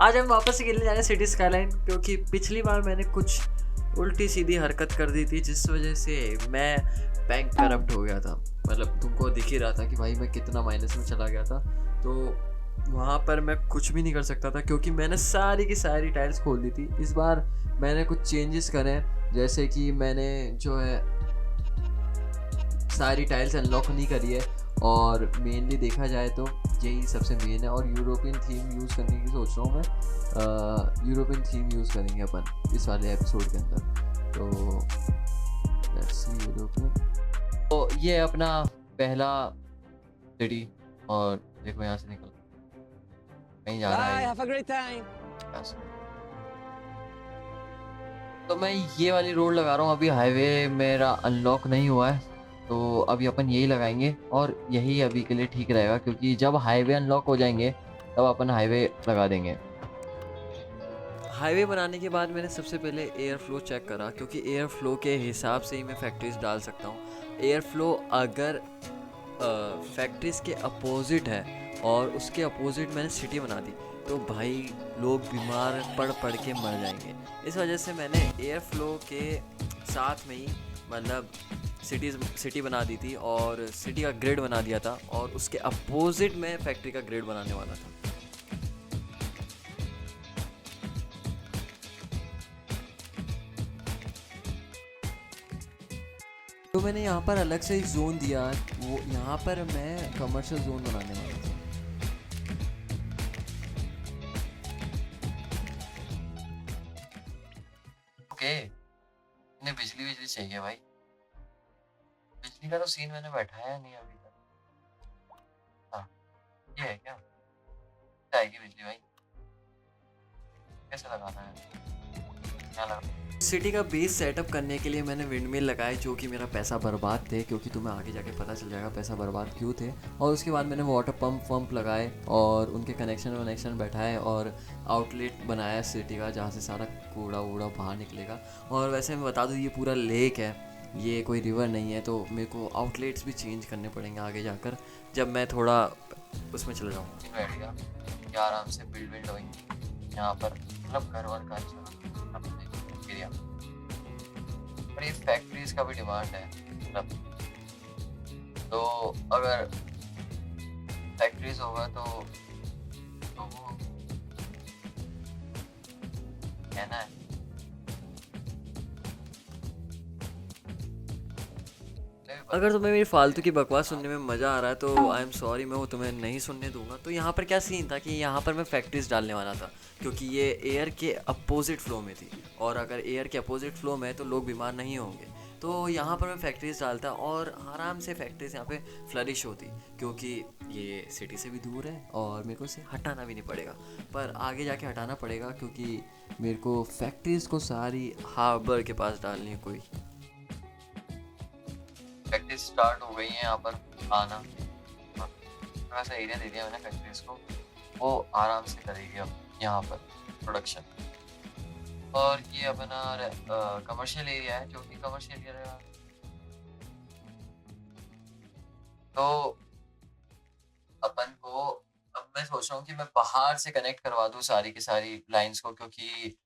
आज हम वापस से खेलने जा रहे हैं सिटी स्काईलाइन, क्योंकि पिछली बार मैंने कुछ उल्टी सीधी हरकत कर दी थी जिस वजह से मैं बैंक करप्ट हो गया था। मतलब तुमको दिख ही रहा था कि भाई मैं कितना माइनस में चला गया था। तो वहाँ पर मैं कुछ भी नहीं कर सकता था क्योंकि मैंने सारी की सारी टाइल्स खोल दी थी। इस बार मैंने कुछ चेंजेस करे हैं, जैसे कि मैंने जो है सारी टाइल्स अनलॉक नहीं करी है, और मेनली देखा जाए तो यही सबसे मेन है। और यूरोपियन थीम यूज़ करने की सोच रहा हूँ मैं। यूरोपियन थीम यूज़ करेंगे अपन इस वाले एपिसोड के अंदर। तो लेट्स सी यूरोपियन। तो ये अपना पहला सिटी, और देखो यहाँ से निकल कहीं जा रहा है। Have a great time. तो मैं ये वाली रोड लगा रहा हूँ। अभी हाईवे मेरा अनलॉक नहीं हुआ है, तो अभी अपन यही लगाएंगे और यही अभी के लिए ठीक रहेगा, क्योंकि जब हाईवे अनलॉक हो जाएंगे तब अपन हाईवे लगा देंगे। हाईवे बनाने के बाद मैंने सबसे पहले एयर फ्लो चेक करा, क्योंकि एयर फ्लो के हिसाब से ही मैं फैक्ट्रीज डाल सकता हूँ। एयर फ्लो अगर फैक्ट्रीज के अपोजिट है और उसके अपोजिट मैंने सिटी बना दी तो भाई लोग बीमार पड़ के मर जाएंगे। इस वजह से मैंने एयर फ्लो के साथ में ही मतलब सिटी बना दी थी और सिटी का ग्रिड बना दिया था, और उसके अपोजिट में फैक्ट्री का ग्रिड बनाने वाला था। तो मैंने यहाँ पर अलग से एक जोन दिया, वो यहाँ पर मैं कमर्शियल जोन बनाने वाला था। ओके, इन्हें बिजली चाहिए भाई। बिजली का तो सीन मैंने बैठाया नहीं अभी तक। हाँ, ये है क्या? आएगी बिजली भाई? कैसे लगाना है? क्या लगा? सिटी का बेस सेटअप करने के लिए मैंने विंडमिल लगाए, जो कि मेरा पैसा बर्बाद थे, क्योंकि तुम्हें आगे जाके पता चल जाएगा पैसा बर्बाद क्यों थे। और उसके बाद मैंने वाटर पंप लगाए और उनके कनेक्शन बैठाए और आउटलेट बनाया सिटी का, जहाँ से सारा कूड़ा वूड़ा बाहर निकलेगा। और वैसे मैं बता दूँ ये पूरा लेक है, ये कोई रिवर नहीं है, तो मेरे को आउटलेट्स भी चेंज करने पड़ेंगे आगे जाकर जब मैं थोड़ा उसमें चला जाऊँ। आराम से बिल्ड होंगे यहाँ पर, मतलब घर वर का एरिया। और ये फैक्ट्रीज का भी डिमांड है, मतलब तो अगर फैक्ट्रीज होगा तो वो कहना है। अगर तुम्हें मेरी फालतू की बकवास सुनने में मज़ा आ रहा है तो आई एम सॉरी, मैं वो तुम्हें नहीं सुनने दूंगा। तो यहाँ पर क्या सीन था कि यहाँ पर मैं फैक्ट्रीज डालने वाला था, क्योंकि ये एयर के अपोजिट फ्लो में थी, और अगर एयर के अपोजिट फ्लो में है तो लोग बीमार नहीं होंगे। तो यहाँ पर मैं फैक्ट्रीज डालता और आराम से फैक्ट्रीज यहाँ पे फ्लरिश होती, क्योंकि ये सिटी से भी दूर है और मेरे को इसे हटाना भी नहीं पड़ेगा। पर आगे जाके हटाना पड़ेगा, क्योंकि मेरे को फैक्ट्रीज को सारी हार्बर के पास डालनी है। कोई प्रैक्टिस स्टार्ट हो गई है यहाँ पर आना, थोड़ा सा एरिया दे दिया मैंने फैक्ट्रीज को, वो आराम से करेगी अब यहाँ पर प्रोडक्शन। और ये अपना कमर्शियल एरिया है, जो कि कमर्शियल एरिया तो अपन को अब मैं सोच रहा हूँ कि मैं बाहर से कनेक्ट करवा दूँ सारी की सारी लाइंस को, क्योंकि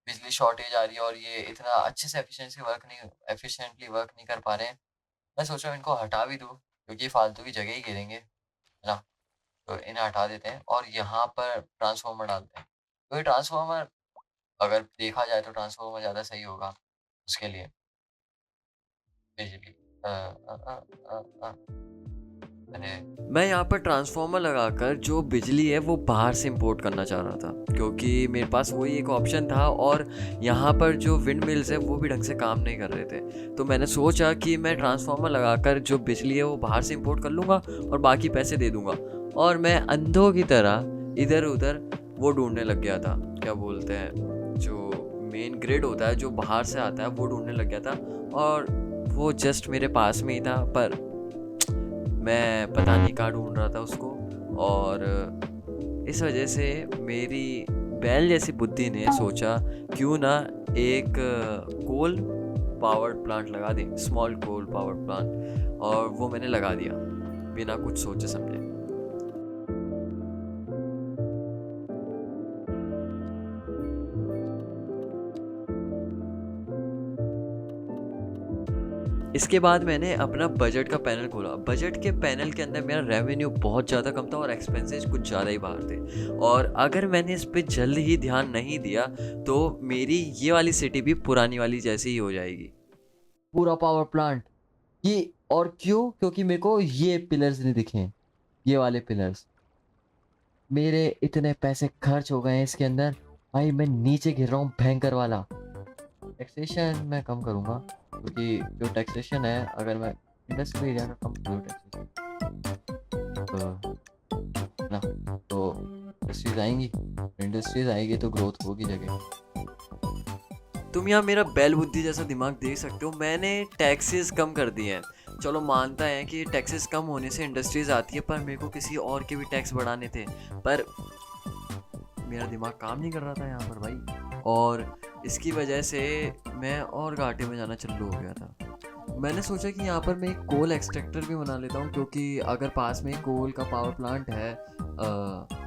बिजली शॉर्टेज आ रही है और ये इतना अच्छे से एफिशिएंटली वर्क नहीं कर पा रहे हैं। मैं सोच रहा हूँ इनको हटा भी दूँ, क्योंकि फालतू की जगह ही गिरेंगे, है ना। तो इन्हें हटा देते हैं और यहाँ पर ट्रांसफार्मर डालते हैं। तो ये ट्रांसफार्मर अगर देखा जाए तो ट्रांसफार्मर ज़्यादा सही होगा उसके लिए बिजली। मैं यहाँ पर ट्रांसफार्मर लगाकर जो बिजली है वो बाहर से इंपोर्ट करना चाह रहा था, क्योंकि मेरे पास वही एक ऑप्शन था, और यहाँ पर जो विंड मिल्स है वो भी ढंग से काम नहीं कर रहे थे। तो मैंने सोचा कि मैं ट्रांसफार्मर लगाकर जो बिजली है वो बाहर से इंपोर्ट कर लूँगा और बाकी पैसे दे दूँगा। और मैं अंधों की तरह इधर उधर वो ढूंढने लग गया था, क्या बोलते हैं, जो मेन ग्रिड होता है जो बाहर से आता है वो ढूंढने लग गया था। और वो जस्ट मेरे पास में ही था, पर मैं पता नहीं कहाँ ढूंढ रहा था उसको। और इस वजह से मेरी बैल जैसी बुद्धि ने सोचा क्यों ना एक कोल पावर्ड प्लांट लगा दें, स्मॉल कोल पावर्ड प्लांट, और वो मैंने लगा दिया बिना कुछ सोचे समझे। इसके बाद मैंने अपना बजट का पैनल खोला। बजट के पैनल के अंदर मेरा रेवेन्यू बहुत ज़्यादा कम था और एक्सपेंसेस कुछ ज़्यादा ही बाहर थे, और अगर मैंने इस पे जल्द ही ध्यान नहीं दिया तो मेरी ये वाली सिटी भी पुरानी वाली जैसी ही हो जाएगी। पूरा पावर प्लांट ये, और क्यों? क्योंकि मेरे को ये पिलर्स नहीं दिखे, ये वाले पिलर्स। मेरे इतने पैसे खर्च हो गए हैं इसके अंदर भाई, मैं नीचे गिर रहा हूँ भयंकर वाला। टैक्सेशन मैं कम करूँगा, क्योंकि जो टैक्सेशन है, अगर मैं इंडस्ट्री एरिया का कम करूँ टैक्सेशन ना, तो इंडस्ट्रीज आएगी तो ग्रोथ होगी जगह। तुम यहाँ मेरा बैल बुद्धि जैसा दिमाग देख सकते हो। मैंने टैक्सेस कम कर दिए हैं। चलो मानता है कि टैक्सेस कम होने से इंडस्ट्रीज आती है, पर मेरे को किसी और के भी टैक्स बढ़ाने थे, पर मेरा दिमाग काम नहीं कर रहा था यहाँ पर भाई, और इसकी वजह से मैं और घाटे में जाना चालू हो गया था। मैंने सोचा कि यहाँ पर मैं एक कोल एक्सट्रैक्टर भी बना लेता हूँ, क्योंकि अगर पास में कोल का पावर प्लांट है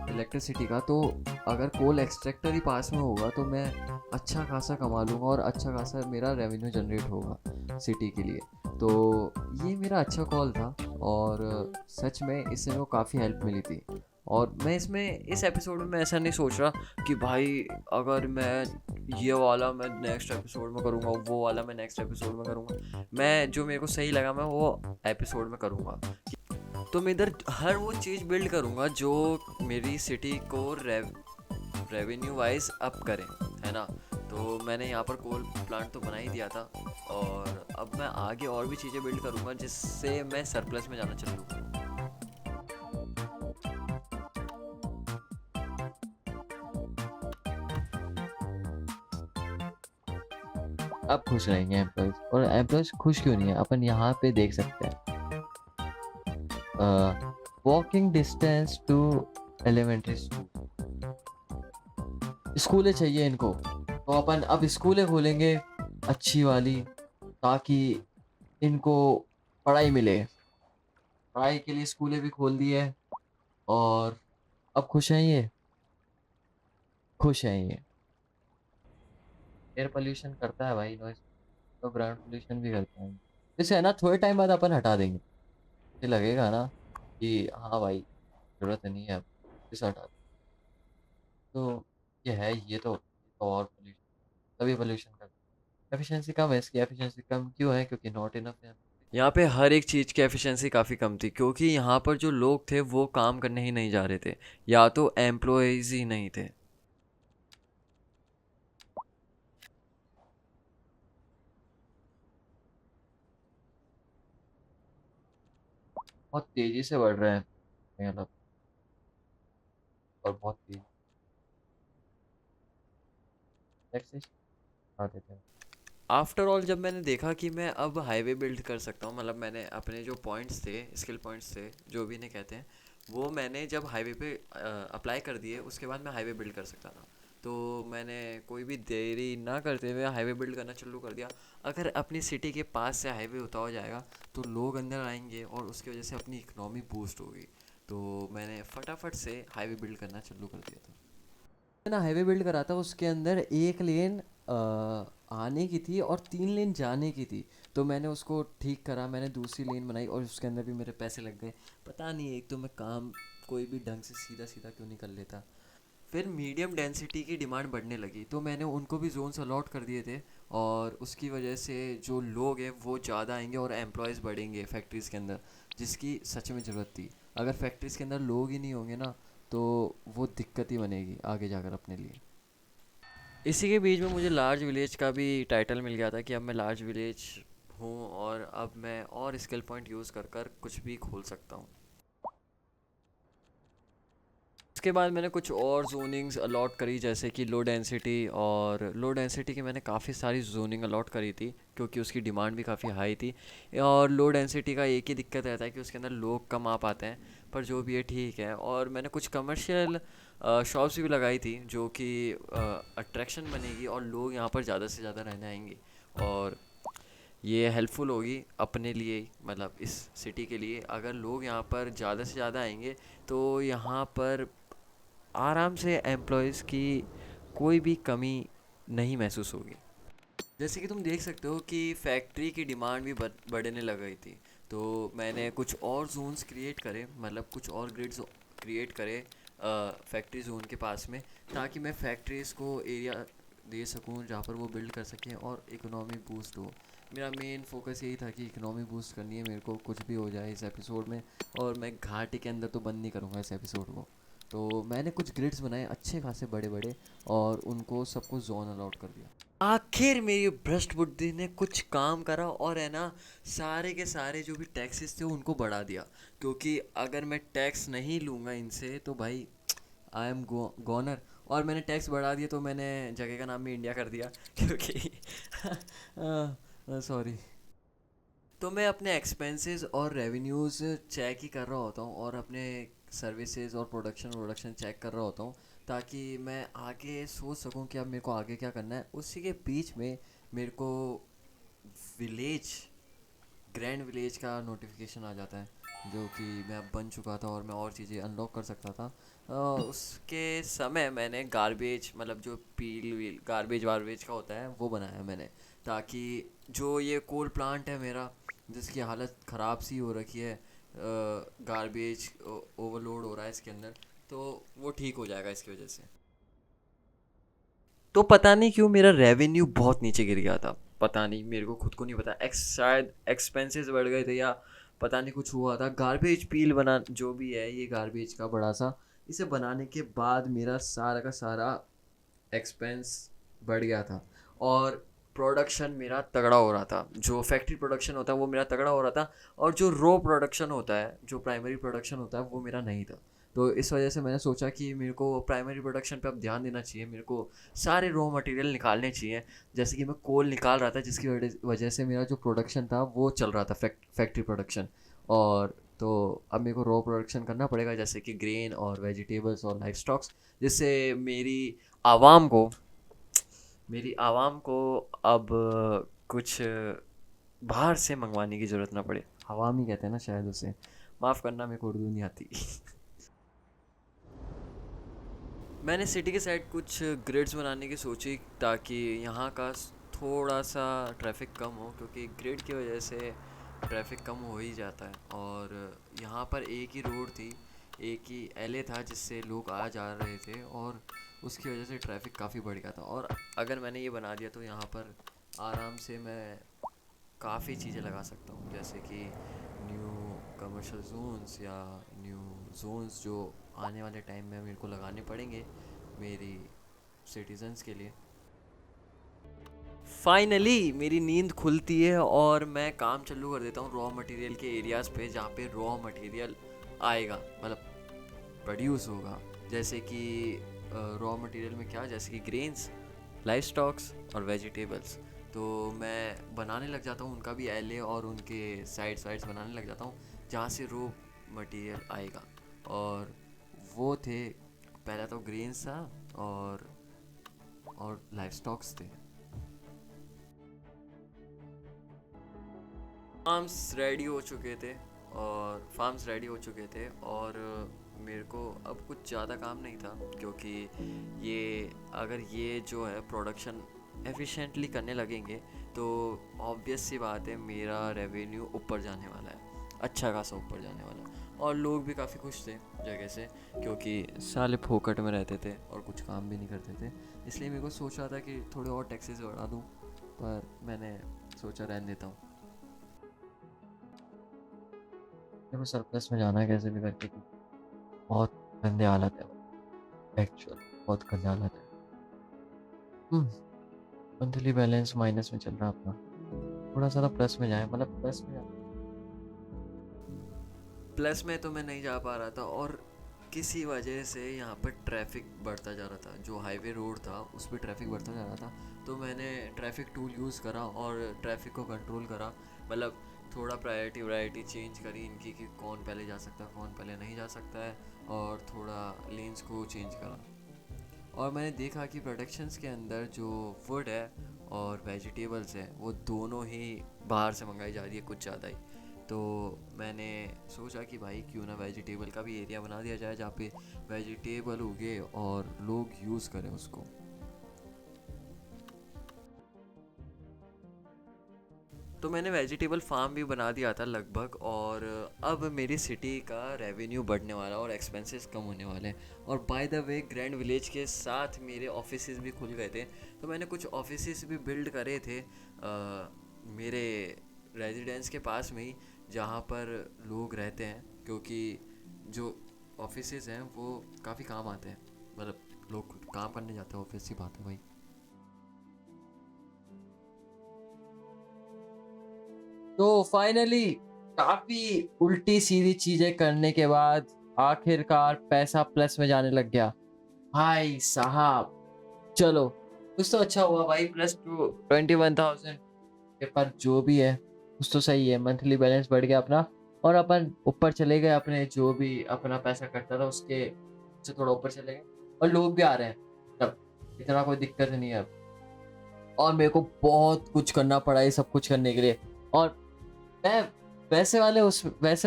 इलेक्ट्रिसिटी का, तो अगर कोल एक्सट्रैक्टर ही पास में होगा तो मैं अच्छा खासा कमा लूँगा और अच्छा खासा मेरा रेवेन्यू जनरेट होगा सिटी के लिए। तो ये मेरा अच्छा कॉल था, और सच में इससे मेरे को काफ़ी हेल्प मिली थी। और मैं इसमें इस एपिसोड में मैं ऐसा नहीं सोच रहा कि भाई अगर मैं ये वाला मैं नेक्स्ट एपिसोड में करूँगा, वो वाला मैं नेक्स्ट एपिसोड में करूँगा। मैं जो मेरे को सही लगा मैं वो एपिसोड में करूँगा। तो मैं इधर हर वो चीज़ बिल्ड करूँगा जो मेरी सिटी को रेवेन्यू वाइज अप करे, है ना। तो मैंने यहाँ पर कोल प्लांट तो बना ही दिया था, और अब मैं आगे और भी चीज़ें बिल्ड करूँगा जिससे मैं सरप्लस में जाना चालू करूँ। अब खुश रहेंगे एम्प्लॉयज, और एम्प्लॉयज खुश क्यों नहीं है अपन यहाँ पे देख सकते हैं। Walking distance to elementary school, स्कूलें चाहिए इनको, तो अपन अब स्कूलें खोलेंगे अच्छी वाली, ताकि इनको पढ़ाई मिले। पढ़ाई के लिए स्कूलें भी खोल दी है, और अब खुश हैं ये, खुश हैं ये। एयर पोल्यूशन करता है भाई नॉइस, तो ग्राउंड पोल्यूशन भी करता है। जैसे है ना, थोड़े टाइम बाद अपन हटा देंगे, ये लगेगा ना कि हाँ भाई जरूरत नहीं है अब, इसे हटा दें। तो ये है, ये तो और पोल्यूशन, तभी पोल्यूशन करता है। एफिशिएंसी कम है इसकी, एफिशिएंसी कम क्यों है? क्योंकि नॉट इनफ है। यहाँ पे हर एक चीज़ की एफिशिएंसी काफ़ी कम थी, क्योंकि यहाँ पर जो लोग थे वो काम करने ही नहीं जा रहे थे, या तो एम्प्लॉयज़ ही नहीं थे। बहुत तेजी से बढ़ रहे हैं मतलब, और बहुत तेजी टैक्सेशन बढ़ा देते हैं। आफ्टर ऑल जब मैंने देखा कि मैं अब हाईवे बिल्ड कर सकता हूँ, मतलब मैंने अपने जो पॉइंट्स थे, स्किल पॉइंट्स थे जो भी इन्हें कहते हैं, वो मैंने जब हाईवे पे अप्लाई कर दिए, उसके बाद मैं हाईवे बिल्ड कर सकता था। तो मैंने कोई भी देरी ना करते हुए हाईवे बिल्ड करना शुरू कर दिया। अगर अपनी सिटी के पास से हाईवे होता हो जाएगा तो लोग अंदर आएंगे और उसकी वजह से अपनी इकनॉमी बूस्ट होगी। तो मैंने फटाफट से हाईवे बिल्ड करना शुरू कर दिया था। ना हाईवे बिल्ड करा था, उसके अंदर एक लेन आने की थी और 3 लेन जाने की थी। तो मैंने उसको ठीक करा, मैंने दूसरी लेन बनाई, और उसके अंदर भी मेरे पैसे लग गए। पता नहीं, एक तो मैं काम कोई भी ढंग से सीधा सीधा क्यों नहीं कर लेता। फिर मीडियम डेंसिटी की डिमांड बढ़ने लगी, तो मैंने उनको भी जोन्स अलॉट कर दिए थे, और उसकी वजह से जो लोग हैं वो ज़्यादा आएंगे और एम्प्लॉयज़ बढ़ेंगे फैक्ट्रीज़ के अंदर, जिसकी सच में ज़रूरत थी। अगर फैक्ट्रीज़ के अंदर लोग ही नहीं होंगे ना, तो वो दिक्कत ही बनेगी आगे जाकर अपने लिए। इसी के बीच में मुझे लार्ज विलेज का भी टाइटल मिल गया था कि अब मैं लार्ज विलेज हूँ, और अब मैं और स्किल पॉइंट यूज़ कर कर कुछ भी खोल सकता हूँ। उसके बाद मैंने कुछ और जोनिंग्स अलॉट करी, जैसे कि लो डेंसिटी, और लो डेंसिटी की मैंने काफ़ी सारी जोनिंग अलॉट करी थी क्योंकि उसकी डिमांड भी काफ़ी हाई थी। और लो डेंसिटी का एक ही दिक्कत रहता है कि उसके अंदर लोग कम आ पाते हैं, पर जो भी है ठीक है। और मैंने कुछ कमर्शियल शॉप्स भी लगाई थी जो कि अट्रैक्शन बनेगी और लोग यहाँ पर ज़्यादा से ज़्यादा रहने आएंगे, और ये हेल्पफुल होगी अपने लिए, मतलब इस सिटी के लिए। अगर लोग यहाँ पर ज़्यादा से ज़्यादा आएंगे तो यहाँ पर आराम से एम्प्लॉयज़ की कोई भी कमी नहीं महसूस होगी। जैसे कि तुम देख सकते हो कि फैक्ट्री की डिमांड भी बढ़ने लग गई थी। तो मैंने कुछ और जोन्स क्रिएट करे, मतलब कुछ और ग्रिड्स क्रिएट करे फैक्ट्री जोन के पास में, ताकि मैं फैक्ट्रीज़ को एरिया दे सकूं जहाँ पर वो बिल्ड कर सकें और इकोनॉमी बूस्ट हो। मेरा मेन फोकस यही था कि इकोनॉमी बूस्ट करनी है मेरे को, कुछ भी हो जाए इस एपिसोड में। और मैं घाटी के अंदर तो बंद नहीं करूँगा इस एपिसोड को। तो मैंने कुछ ग्रिड्स बनाए अच्छे खासे बड़े बड़े, और उनको सबको जोन अलॉट कर दिया। आखिर मेरी भ्रष्ट बुद्धि ने कुछ काम करा, और है ना, सारे के सारे जो भी टैक्सेस थे उनको बढ़ा दिया। क्योंकि अगर मैं टैक्स नहीं लूँगा इनसे तो भाई आई एम गॉनर। और मैंने टैक्स बढ़ा दिया तो मैंने जगह का नाम भी इंडिया कर दिया क्योंकि सॉरी। तो मैं अपने एक्सपेंसेस और रेवेन्यूज़ चेक ही कर रहा होता हूँ, और अपने सर्विसेज और प्रोडक्शन चेक कर रहा होता हूँ, ताकि मैं आगे सोच सकूँ कि अब मेरे को आगे क्या करना है। उसी के बीच में मेरे को विलेज ग्रैंड विलेज का नोटिफिकेशन आ जाता है, जो कि मैं अब बन चुका था और मैं और चीज़ें अनलॉक कर सकता था। उसके समय मैंने गार्बेज, मतलब जो पील व्हील गार्बेज वार्बेज का होता है वो बनाया मैंने, ताकि जो ये कोल प्लांट है मेरा, जिसकी हालत ख़राब सी हो रखी है, गार्बेज ओवरलोड हो रहा है इसके अंदर, तो वो ठीक हो जाएगा इसकी वजह से। तो पता नहीं क्यों मेरा रेवेन्यू बहुत नीचे गिर गया था। पता नहीं, मेरे को खुद को नहीं पता, शायद एक्सपेंसेस बढ़ गए थे या पता नहीं कुछ हुआ था। गार्बेज पील बना जो भी है, ये गार्बेज का बड़ा सा, इसे बनाने के बाद मेरा सारा का सारा एक्सपेंस बढ़ गया था। और प्रोडक्शन मेरा तगड़ा हो रहा था, जो फैक्ट्री प्रोडक्शन होता है वो मेरा तगड़ा हो रहा था, और जो रो प्रोडक्शन होता है, जो प्राइमरी प्रोडक्शन होता है, वो मेरा नहीं था। तो इस वजह से मैंने सोचा कि मेरे को प्राइमरी प्रोडक्शन पे अब ध्यान देना चाहिए, मेरे को सारे रॉ मटेरियल निकालने चाहिए। जैसे कि मैं कोल निकाल रहा था, जिसकी वजह से मेरा जो प्रोडक्शन था वो चल रहा था, फैक्ट्री प्रोडक्शन। और तो अब मेरे को रॉ प्रोडक्शन करना पड़ेगा, जैसे कि ग्रेन और वेजिटेबल्स और लाइफ स्टॉक्स, जिससे आवाम को मेरी आवाम को अब कुछ बाहर से मंगवाने की ज़रूरत ना पड़े। आवाम ही कहते हैं ना शायद उसे, माफ़ करना मेरे को उर्दू नहीं आती। मैंने सिटी के साइड कुछ ग्रिड्स बनाने की सोची, ताकि यहाँ का थोड़ा सा ट्रैफिक कम हो, क्योंकि ग्रिड की वजह से ट्रैफिक कम हो ही जाता है। और यहाँ पर एक ही रोड थी, एक ही एले था जिससे लोग आ जा रहे थे, और उसकी वजह से ट्रैफिक काफ़ी बढ़ गया था। और अगर मैंने ये बना दिया तो यहाँ पर आराम से मैं काफ़ी चीज़ें लगा सकता हूँ, जैसे कि न्यू कमर्शियल जोन्स या न्यू जोन्स जो आने वाले टाइम में मेरे को लगाने पड़ेंगे मेरी सिटीजन्स के लिए। फाइनली मेरी नींद खुलती है और मैं काम चालू कर देता हूँ रॉ मटेरियल के एरियाज़ पे, जहाँ पे रॉ मटेरियल आएगा, मतलब प्रोड्यूस होगा। जैसे कि रॉ मटेरियल में क्या, जैसे कि ग्रेन्स, लाइफ स्टॉक्स और वेजिटेबल्स। तो मैं बनाने लग जाता हूँ उनका भी एले, और उनके साइड्स बनाने लग जाता हूँ जहाँ से रॉ मटेरियल आएगा। और वो थे, पहला तो ग्रेन्स था और लाइफ स्टॉक्स थे। फार्म्स रेडी हो चुके थे, और मेरे को अब कुछ ज़्यादा काम नहीं था, क्योंकि ये अगर ये जो है प्रोडक्शन एफिशिएंटली करने लगेंगे तो ऑब्वियस सी बात है मेरा रेवेन्यू ऊपर जाने वाला है, अच्छा खासा ऊपर जाने वाला है। और लोग भी काफ़ी खुश थे जगह से, क्योंकि साले फोकट में रहते थे और कुछ काम भी नहीं करते थे। इसलिए मेरे को सोच रहा था कि थोड़े और टैक्सेस बढ़ा दूँ, पर मैंने सोचा रहने देता हूँ। मेरे को सरप्लस में जाना है कैसे भी करके, बहुत गंदे हालत है, एक्चुअल बहुत गंदे हालत है। मंथली बैलेंस माइनस में चल रहा है अपना, थोड़ा सा प्लस में जाए, मतलब प्लस में जाए। प्लस में तो मैं नहीं जा पा रहा था, और किसी वजह से यहाँ पर ट्रैफिक बढ़ता जा रहा था। जो हाईवे रोड था उस पर ट्रैफिक बढ़ता जा रहा था, तो मैंने ट्रैफिक टूल यूज़ करा और ट्रैफिक को कंट्रोल करा। मतलब थोड़ा प्रायोरिटी वैरायटी चेंज करी इनकी, कि कौन पहले जा सकता है कौन पहले नहीं जा सकता है, और थोड़ा लेन्स को चेंज करा। और मैंने देखा कि प्रोडक्शंस के अंदर जो फूड है और वेजिटेबल्स है वो दोनों ही बाहर से मंगाई जा रही है कुछ ज़्यादा ही। तो मैंने सोचा कि भाई क्यों ना वेजिटेबल का भी एरिया बना दिया जाए, जहाँ पे वेजिटेबल उगे और लोग यूज़ करें उसको। तो मैंने वेजिटेबल फार्म भी बना दिया था लगभग, और अब मेरी सिटी का रेवेन्यू बढ़ने वाला और एक्सपेंसेस कम होने वाले हैं। और by the way grand village के साथ मेरे ऑफिसेज भी खुल गए थे, तो मैंने कुछ ऑफिसेज भी बिल्ड करे थे मेरे रेजिडेंस के पास में ही, जहाँ पर लोग रहते हैं, क्योंकि जो ऑफिसेज हैं वो काफ़ी काम आते हैं, मतलब लोग काम करने जाते हैं ऑफिस, की बात है भाई। तो फाइनली काफी उल्टी सीधी चीजें करने के बाद आखिरकार पैसा प्लस में जाने लग गया भाई साहब। चलो, कुछ तो अच्छा हुआ भाई, +21,000 के पर जो भी है कुछ तो सही है। मंथली बैलेंस बढ़ गया अपना, और अपन ऊपर चले गए, अपने जो भी अपना पैसा कटता था उसके से थोड़ा ऊपर चले गए, और लोग भी आ रहे हैं, तब इतना कोई दिक्कत नहीं है अब। और मेरे को बहुत कुछ करना पड़ा ये सब कुछ करने के लिए, और मैं वैसे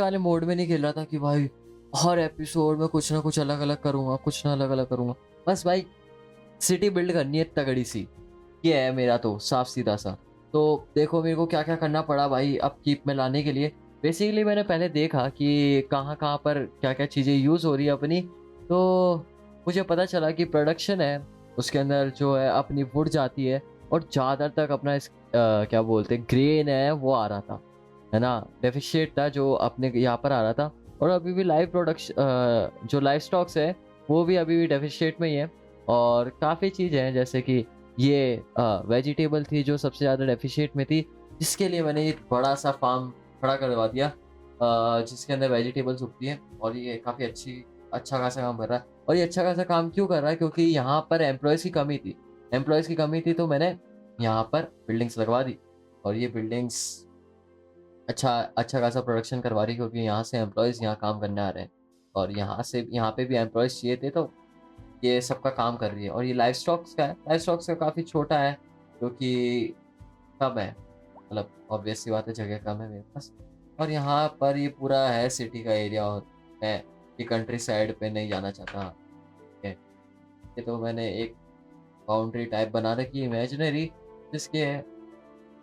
वाले मोड में नहीं खेल रहा था कि भाई हर एपिसोड में कुछ ना कुछ अलग अलग करूंगा, कुछ ना अलग अलग करूंगा। बस भाई सिटी बिल्ड करनी है तगड़ी सी, ये है मेरा तो साफ सीधा सा। तो देखो मेरे को क्या क्या करना पड़ा भाई अपकीप में लाने के लिए। बेसिकली मैंने पहले देखा कि कहाँ कहाँ पर क्या क्या चीज़ें यूज़ हो रही है अपनी, तो मुझे पता चला कि प्रोडक्शन है उसके अंदर जो है अपनी वुड जाती है, और ज़्यादा तक अपना क्या बोलते हैं ग्रेन है वो आ रहा था, है ना, डेफिशिएट था जो अपने यहाँ पर आ रहा था। और अभी भी लाइव प्रोडक्शन जो लाइव स्टॉक्स है वो भी अभी भी डेफिशिएट में ही है। और काफ़ी चीज़ें हैं जैसे कि ये वेजिटेबल थी जो सबसे ज़्यादा डेफिशिएट में थी, जिसके लिए मैंने एक बड़ा सा फार्म खड़ा करवा दिया जिसके अंदर वेजिटेबल्स उगती हैं, और ये काफ़ी अच्छा खासा काम कर रहा है। और ये अच्छा खासा काम क्यों कर रहा है, क्योंकि यहाँ पर एम्प्लॉयज़ की कमी थी, तो मैंने यहाँ पर बिल्डिंग्स लगवा दी, और ये बिल्डिंग्स अच्छा खासा प्रोडक्शन करवा रही, क्योंकि यहाँ से एम्प्लॉयज़ यहाँ काम करने आ रहे हैं, और यहाँ पे भी एम्प्लॉयज़ चाहिए थे, तो ये सबका काम कर रही है। और ये लाइव स्टॉक्स का है, लाइव स्टॉक्स का काफ़ी छोटा है, क्योंकि कम है, मतलब ऑब्वियस सी बात है, जगह कम है मेरे पास। और यहाँ पर ये पूरा है सिटी का एरिया, और मैं ये कंट्री साइड पे नहीं जाना चाहता, ठीक है। ये तो मैंने एक बाउंड्री टाइप बना रखी है इमेजिनरी, जिसके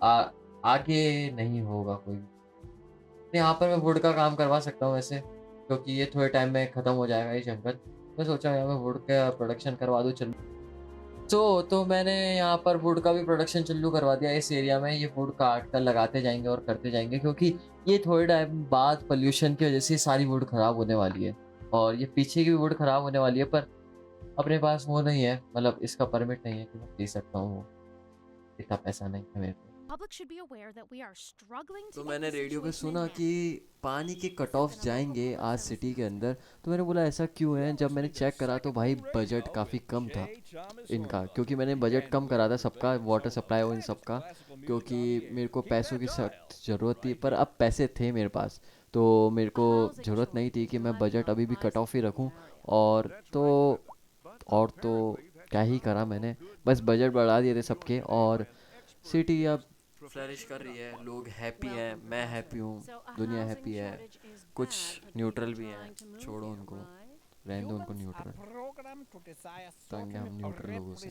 आ, आगे नहीं होगा कोई भी। तो यहाँ पर मैं वुड का काम करवा सकता हूँ वैसे, क्योंकि ये थोड़े टाइम में ख़त्म हो जाएगा ये जंगल। मैं सोचा यहाँ मैं वुड का प्रोडक्शन करवा दूँ चलो। तो मैंने यहाँ पर वुड का भी प्रोडक्शन चालू करवा दिया इस एरिया में। ये वुड काट कर लगाते जाएंगे और करते जाएंगे, क्योंकि ये थोड़े टाइम बाद पोल्यूशन की वजह से सारी वुड खराब होने वाली है, और ये पीछे की भी वुड खराब होने वाली है। पर अपने पास वो नहीं है, मतलब इसका परमिट नहीं है कि मैं ले सकता हूँ वो, इतना पैसा नहीं है मेरे पास। तो मैंने रेडियो पे सुना कि पानी के कट ऑफ जाएंगे आज सिटी के अंदर, तो मैंने बोला ऐसा क्यों है। जब मैंने चेक करा तो भाई बजट काफ़ी कम था इनका, क्योंकि मैंने बजट कम करा था सबका, वाटर सप्लाई और इन सब का, क्योंकि मेरे को पैसों की सख्त ज़रूरत थी। पर अब पैसे थे मेरे पास, तो मेरे को ज़रूरत नहीं थी कि मैं बजट अभी भी कट ऑफ ही रखूं। और तो और तो क्या ही करा मैंने, बस बजट बढ़ा दिए थे सबके, और सिटी अब फ्लरिश कर रही है, लोग हैप्पी हैं, मैं हैप्पी हूँ, दुनिया हैप्पी है। कुछ न्यूट्रल भी हैं, छोड़ो उनको, रहने दो उनको न्यूट्रल, तंग है हम न्यूट्रल लोगों से।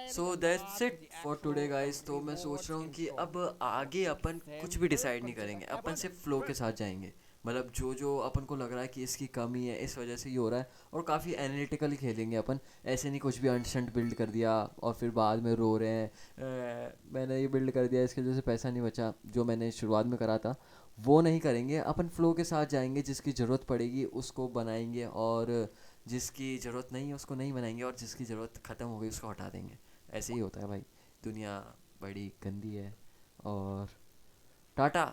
So that's it for today guys. तो मैं सोच रहा हूँ कि अब आगे अपन कुछ भी डिसाइड नहीं करेंगे, अपन सिर्फ फ्लो के साथ जाएंगे। मतलब जो जो अपन को लग रहा है कि इसकी कमी है, इस वजह से ये हो रहा है, और काफ़ी एनालिटिकली खेलेंगे अपन। ऐसे नहीं कुछ भी अंशंट बिल्ड कर दिया और फिर बाद में रो रहे हैं मैंने ये बिल्ड कर दिया इसकी वजह से पैसा नहीं बचा, जो मैंने शुरुआत में करा था वो नहीं करेंगे। अपन फ्लो के साथ जाएंगे, जिसकी ज़रूरत पड़ेगी उसको बनाएंगे, और जिसकी ज़रूरत नहीं है उसको नहीं बनाएंगे, और जिसकी ज़रूरत ख़त्म हो गई उसको हटा देंगे। ऐसे ही होता है भाई, दुनिया बड़ी गंदी है। और टाटा।